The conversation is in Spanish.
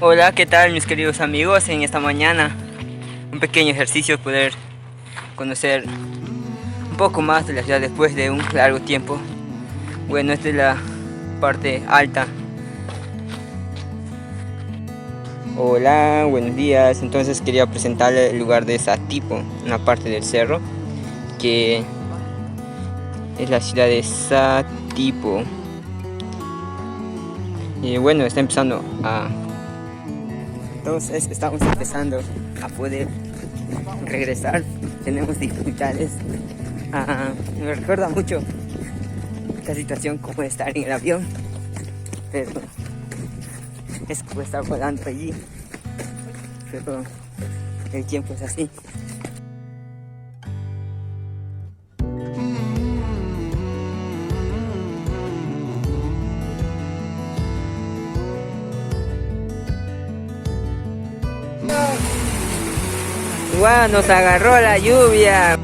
Hola, ¿qué tal mis queridos amigos? En esta mañana un pequeño ejercicio, poder conocer un poco más de la ciudad después de un largo tiempo. Bueno, esta es la parte alta. Hola, buenos días. Entonces quería presentarle el lugar de Satipo, una parte del cerro que es la ciudad de Satipo. Y bueno, está empezando a... Entonces estamos empezando a poder regresar. Tenemos dificultades. Me recuerda mucho esta situación como estar en el avión, pero es como estar volando allí, pero el tiempo es así. ¡Guau! Nos agarró la lluvia.